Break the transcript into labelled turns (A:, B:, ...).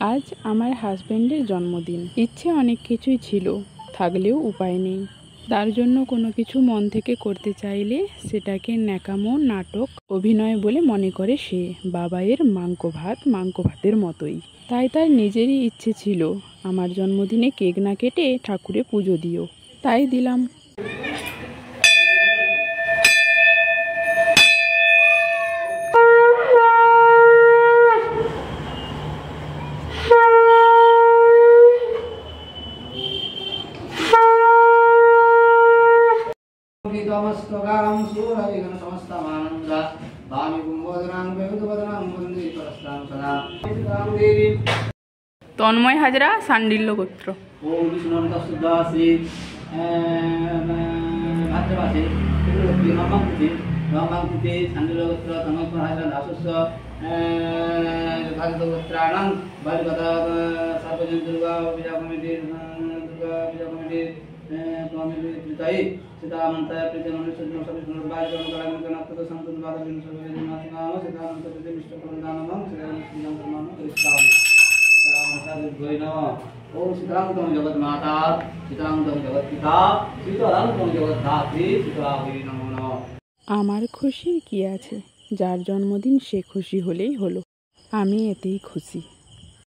A: আজ আমার হাজবেন্ডের জন্মদিন। ইচ্ছে অনেক কিছুই ছিল, থাকলেও উপায় নেই। তার জন্য কোনো কিছু মন থেকে করতে চাইলে সেটাকে ন্যাকামো, নাটক, অভিনয় বলে মনে করে সে। বাবাইয়ের মাংকো ভাতের মতোই। তাই তার নিজেরই ইচ্ছে ছিল আমার জন্মদিনে কেক না কেটে ঠাকুরে পুজো দিও। তাই দিলাম। তন্ময় হাজরা, সান্ডিল্য গোত্র।
B: ओम सीताराम तम जगत माता सीताराम तम जगत पिता सीताराम तम जगत धात्री सीताराम नमो नमः।
A: আমার খুশির কি আছে, যার জন্মদিন সে খুশি হলেই হলো, আমি এতেই খুশি।